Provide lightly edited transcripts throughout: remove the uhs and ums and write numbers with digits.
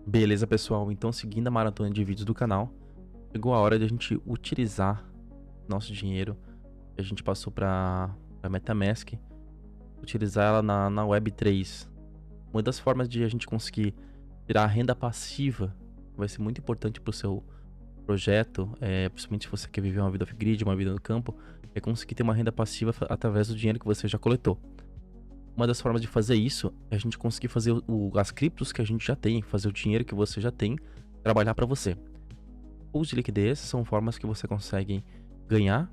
Beleza, pessoal? Então, seguindo a maratona de vídeos do canal, chegou a hora de a gente utilizar nosso dinheiro que a gente passou para MetaMask, utilizar ela na Web3. Uma das formas de a gente conseguir tirar a renda passiva vai ser muito importante para o seu projeto, principalmente se você quer viver uma vida off-grid, uma vida no campo, é conseguir ter uma renda passiva através do dinheiro que você já coletou. Uma das formas de fazer isso é a gente conseguir fazer as criptos que a gente já tem, fazer o dinheiro que você já tem trabalhar para você. Pools de liquidez são formas que você consegue ganhar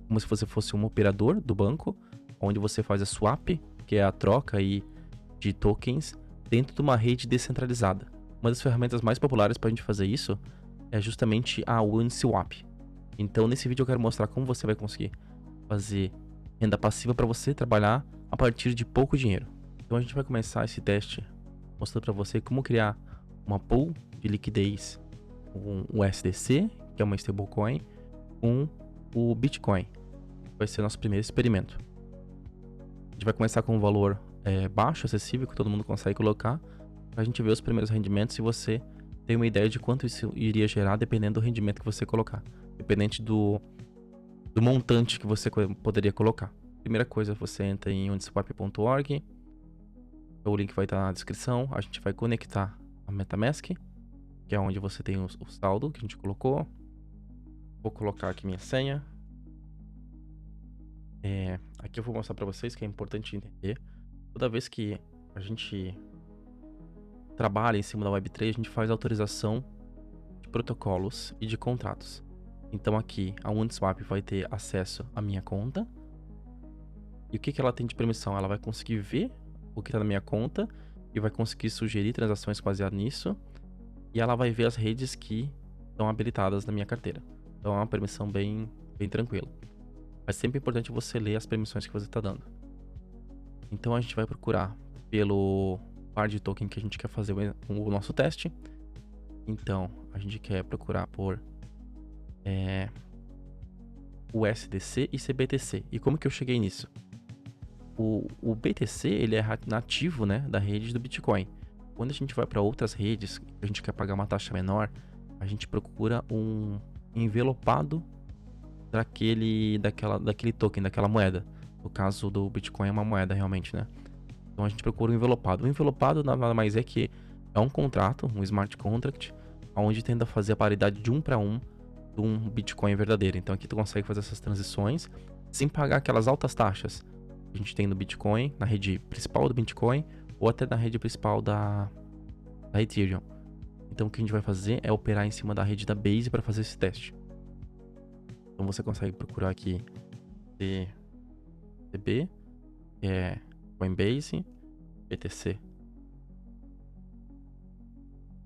como se você fosse um operador do banco, onde você faz a swap, que é a troca aí de tokens, dentro de uma rede descentralizada. Uma das ferramentas mais populares para a gente fazer isso é justamente a Uniswap. Então, nesse vídeo eu quero mostrar como você vai conseguir fazer renda passiva para você trabalhar a partir de pouco dinheiro. Então a gente vai começar esse teste mostrando para você como criar uma pool de liquidez com o USDC, que é uma stablecoin, com o Bitcoin. Vai ser o nosso primeiro experimento. A gente vai começar com um valor baixo, acessível, que todo mundo consegue colocar, para a gente ver os primeiros rendimentos e você tem uma ideia de quanto isso iria gerar dependendo do rendimento que você colocar, dependente do montante que você poderia colocar. Primeira coisa, você entra em uniswap.org, o link vai estar na descrição. A gente vai conectar a MetaMask, que é onde você tem o saldo que a gente colocou. Vou colocar aqui minha senha. Aqui eu vou mostrar para vocês que é importante entender. Toda vez que a gente trabalha em cima da Web3, a gente faz autorização de protocolos e de contratos. Então aqui a Uniswap vai ter acesso à minha conta. E o que ela tem de permissão? Ela vai conseguir ver o que está na minha conta e vai conseguir sugerir transações baseadas nisso. E ela vai ver as redes que estão habilitadas na minha carteira. Então é uma permissão bem tranquila. Mas sempre é importante você ler as permissões que você está dando. Então a gente vai procurar pelo par de token que a gente quer fazer o nosso teste. Então a gente quer procurar por USDC e CBTC. E como que eu cheguei nisso? O BTC ele é nativo, né, da rede do Bitcoin. Quando a gente vai para outras redes, a gente quer pagar uma taxa menor, a gente procura um envelopado daquele token, daquela moeda. No caso do Bitcoin é uma moeda realmente, né? Então a gente procura um envelopado. O envelopado nada mais é que é um contrato, um smart contract, onde tenta fazer a paridade de 1 para 1 de um Bitcoin verdadeiro. Então aqui tu consegue fazer essas transições sem pagar aquelas altas taxas que a gente tem no Bitcoin, na rede principal do Bitcoin, ou até na rede principal da Ethereum. Então o que a gente vai fazer é operar em cima da rede da Base para fazer esse teste. Então você consegue procurar aqui CB, que é Coinbase, BTC.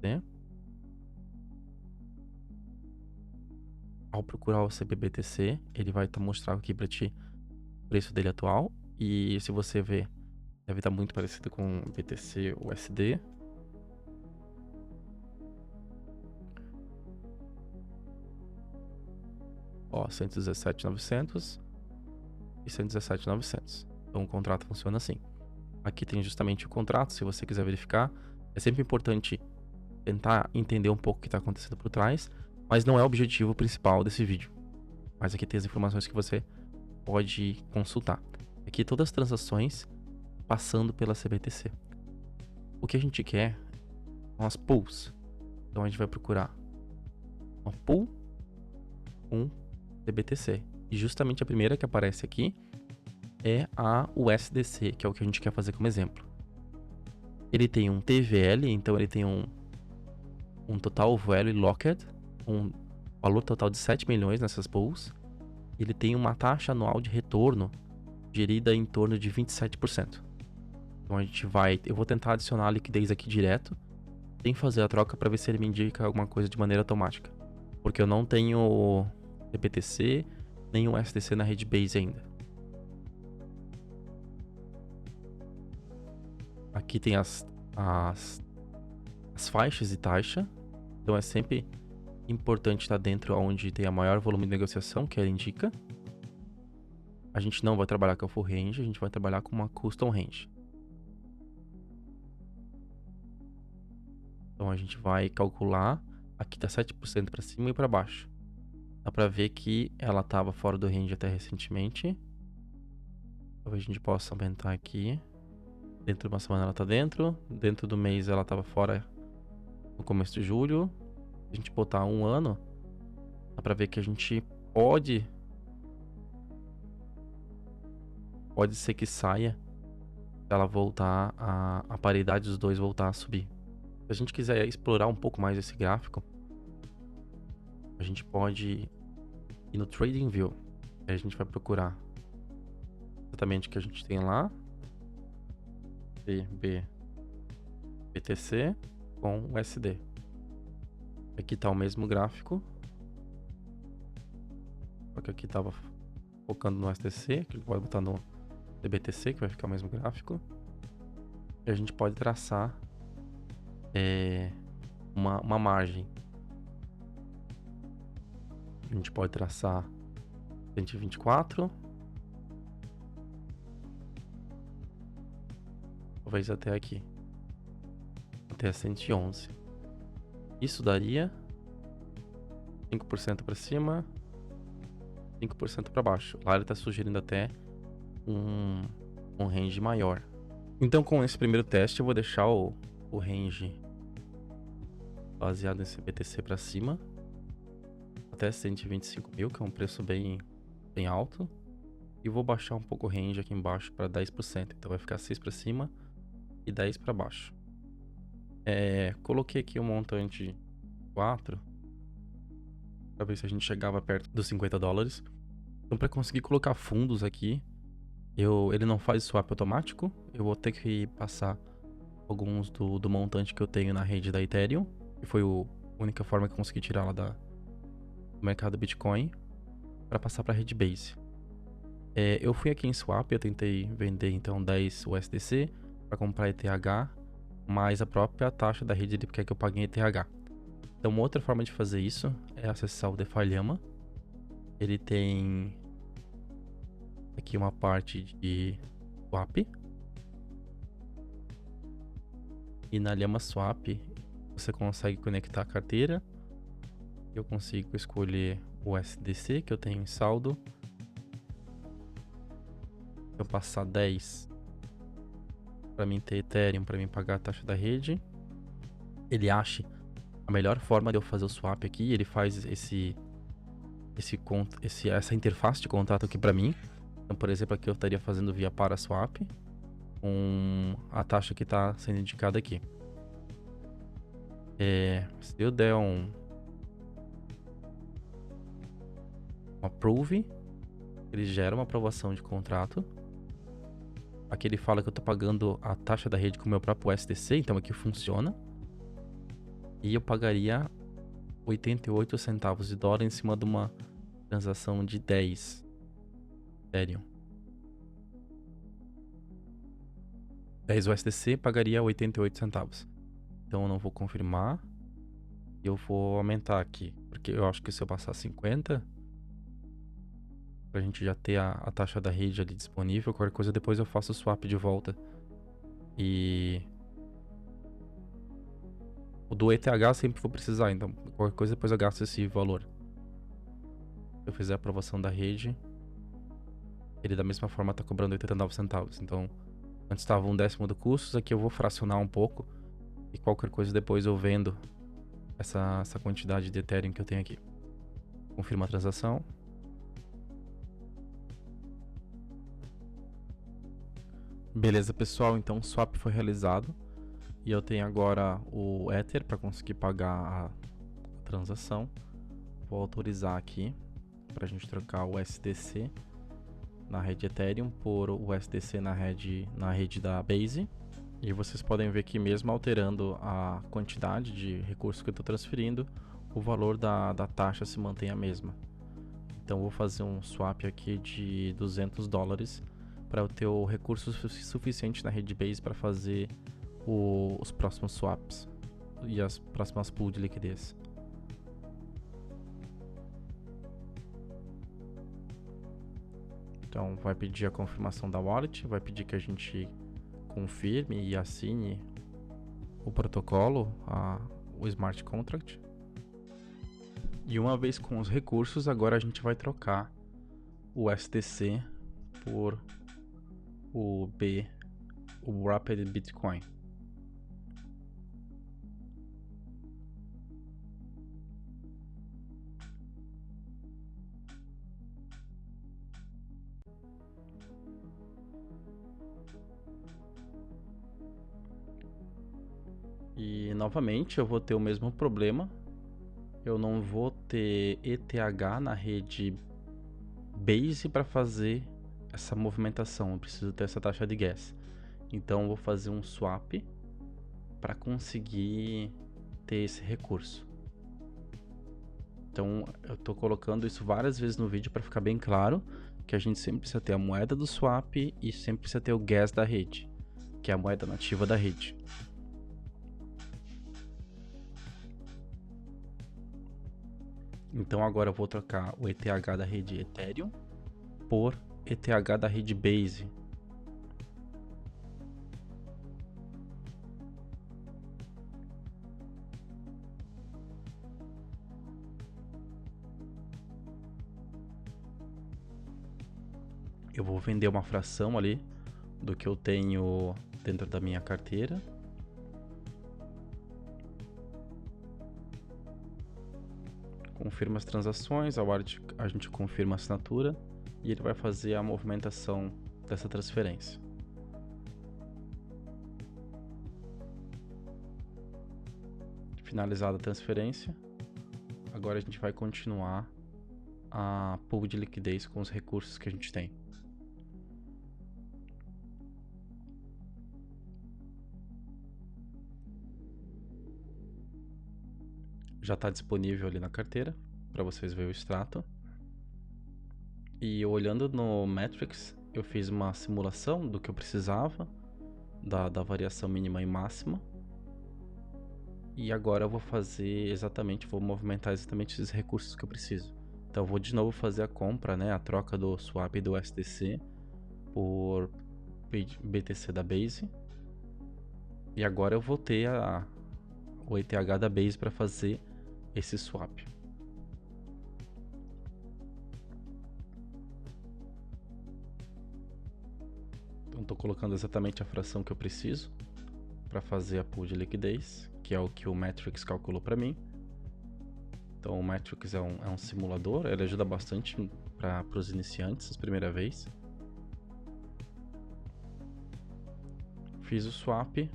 Né? Ao procurar o CBBTC, ele vai mostrar aqui para ti o preço dele atual. E se você ver, deve estar muito parecido com o BTC USD. Ó, 117.900 e 117.900. Então o contrato funciona assim. Aqui tem justamente o contrato, se você quiser verificar. É sempre importante tentar entender um pouco o que está acontecendo por trás, mas não é o objetivo principal desse vídeo. Mas aqui tem as informações que você pode consultar. Aqui todas as transações passando pela CBTC. O que a gente quer são as pools. Então a gente vai procurar uma pool com CBTC. E justamente a primeira que aparece aqui é a USDC, que é o que a gente quer fazer como exemplo. Ele tem um TVL, então ele tem um total value locked, um valor total de 7 milhões nessas pools. Ele tem uma taxa anual de retorno gerida em torno de 27%. Então eu vou tentar adicionar a liquidez aqui direto, sem fazer a troca para ver se ele me indica alguma coisa de maneira automática. Porque eu não tenho CBTC nem o USDC na rede Base ainda. Aqui tem as faixas de taxa. Então é sempre importante estar dentro onde tem a maior volume de negociação, que ela indica. A gente não vai trabalhar com a full range, a gente vai trabalhar com uma custom range. Então a gente vai calcular. Aqui tá 7% para cima e para baixo. Dá pra ver que ela tava fora do range até recentemente. Talvez a gente possa aumentar aqui. Dentro de uma semana ela tá dentro. Dentro do mês ela tava fora no começo de julho. Se a gente botar um ano, dá pra ver que a gente pode ser que saia se ela voltar a paridade dos dois voltar a subir. Se a gente quiser explorar um pouco mais esse gráfico, a gente pode ir no TradingView. Aí a gente vai procurar exatamente o que a gente tem lá. BTC com USD. Aqui tá o mesmo gráfico. Só que aqui tava focando no USDC, que ele pode botar no BTC, que vai ficar o mesmo gráfico. E a gente pode traçar uma margem. A gente pode traçar 124. Talvez até aqui. Até 111. Isso daria 5% para cima, 5% para baixo. Lá ele está sugerindo até um range maior. Então, com esse primeiro teste, eu vou deixar o range baseado nesse BTC para cima, até 125 mil, que é um preço bem alto. E vou baixar um pouco o range aqui embaixo para 10%. Então vai ficar 6 para cima e 10 para baixo. Coloquei aqui um montante 4 para ver se a gente chegava perto dos $50. Então, para conseguir colocar fundos aqui, ele não faz swap automático. Eu vou ter que passar alguns do montante que eu tenho na rede da Ethereum, que foi a única forma que eu consegui tirar lá do mercado Bitcoin, para passar para a rede Base. Eu fui aqui em swap, eu tentei vender então 10 USDC para comprar ETH, mais a própria taxa da rede ele quer que eu pague em ETH. Então, uma outra forma de fazer isso é acessar o DeFi Llama. Ele tem aqui uma parte de swap. E na Llama Swap você consegue conectar a carteira. Eu consigo escolher o USDC que eu tenho em saldo. Eu passar 10 para mim ter Ethereum, para mim pagar a taxa da rede. Ele acha a melhor forma de eu fazer o swap aqui. Ele faz essa interface de contrato aqui para mim. Então, por exemplo, aqui eu estaria fazendo via Paraswap com a taxa que está sendo indicada aqui. Se eu der um approve, ele gera uma aprovação de contrato. Aqui ele fala que eu estou pagando a taxa da rede com o meu próprio USDC, então aqui funciona. E eu pagaria 88 centavos de dólar em cima de uma transação de 10 Ethereum. 10 USDC pagaria 88 centavos. Então eu não vou confirmar. E eu vou aumentar aqui. Porque eu acho que se eu passar 50, pra gente já ter a taxa da rede ali disponível, qualquer coisa depois eu faço o swap de volta. E o do ETH sempre vou precisar, então qualquer coisa depois eu gasto esse valor. Se eu fizer a aprovação da rede, ele da mesma forma tá cobrando 89 centavos. Então, antes estava 1/10 do custo, aqui eu vou fracionar um pouco. E qualquer coisa depois eu vendo essa quantidade de Ethereum que eu tenho aqui. Confirma a transação. Beleza, pessoal, então o swap foi realizado e eu tenho agora o Ether para conseguir pagar a transação. Vou autorizar aqui para a gente trocar o USDC na rede Ethereum por USDC na rede da Base. E vocês podem ver que mesmo alterando a quantidade de recursos que eu estou transferindo, o valor da taxa se mantém a mesma. Então vou fazer um swap aqui de $200 para eu ter o recurso suficiente na rede Base para fazer os próximos swaps e as próximas pools de liquidez. Então vai pedir a confirmação da wallet, vai pedir que a gente confirme e assine o protocolo, o smart contract. E uma vez com os recursos, agora a gente vai trocar o STC por o Wrapped Bitcoin. E novamente eu vou ter o mesmo problema. Eu não vou ter ETH na rede Base para fazer essa movimentação. Eu preciso ter essa taxa de gas. Então eu vou fazer um swap para conseguir ter esse recurso. Então eu estou colocando isso várias vezes no vídeo para ficar bem claro que a gente sempre precisa ter a moeda do swap e sempre precisa ter o gas da rede, que é a moeda nativa da rede. Então agora eu vou trocar o ETH da rede Ethereum por ETH da rede Base. Eu vou vender uma fração ali do que eu tenho dentro da minha carteira. Confirma as transações, a gente confirma a assinatura e ele vai fazer a movimentação dessa transferência. Finalizada a transferência, agora a gente vai continuar a pool de liquidez com os recursos que a gente tem. Já está disponível ali na carteira para vocês verem o extrato. E olhando no Metrics, eu fiz uma simulação do que eu precisava, da variação mínima e máxima. E agora eu vou vou movimentar exatamente esses recursos que eu preciso. Então eu vou de novo fazer a compra, né, a troca do swap do STC por BTC da Base. E agora eu vou ter o ETH da Base para fazer esse swap. Então estou colocando exatamente a fração que eu preciso para fazer a pool de liquidez, que é o que o Metrics calculou para mim. Então o Metrics é um simulador, ele ajuda bastante para os iniciantes, a primeira vez. Fiz o swap,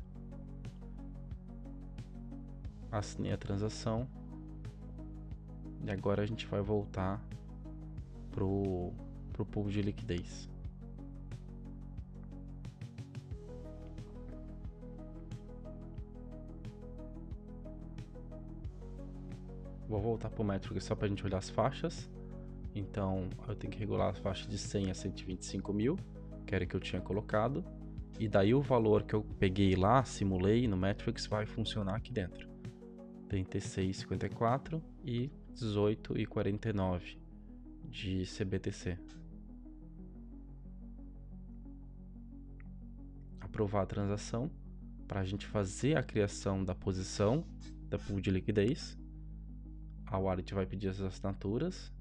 assinei a transação e agora a gente vai voltar pro pool de liquidez. Vou voltar para o Metrics só para a gente olhar as faixas. Então eu tenho que regular as faixas de 100 a 125 mil, que era o que eu tinha colocado. E daí o valor que eu peguei lá, simulei no Metrics, vai funcionar aqui dentro. 36,54 e 18,49 de CBTC. Aprovar a transação para a gente fazer a criação da posição da pool de liquidez. A wallet vai pedir as assinaturas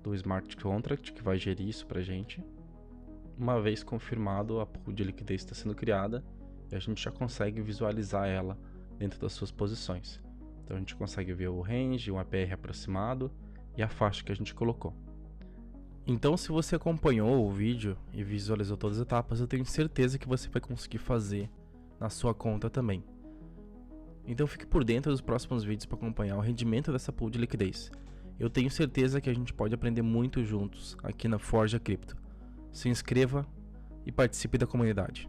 do smart contract que vai gerir isso para a gente. Uma vez confirmado, a pool de liquidez está sendo criada e a gente já consegue visualizar ela dentro das suas posições. Então a gente consegue ver o range, um APR aproximado e a faixa que a gente colocou. Então, se você acompanhou o vídeo e visualizou todas as etapas, eu tenho certeza que você vai conseguir fazer na sua conta também. Então fique por dentro dos próximos vídeos para acompanhar o rendimento dessa pool de liquidez. Eu tenho certeza que a gente pode aprender muito juntos aqui na Forja Crypto. Se inscreva e participe da comunidade.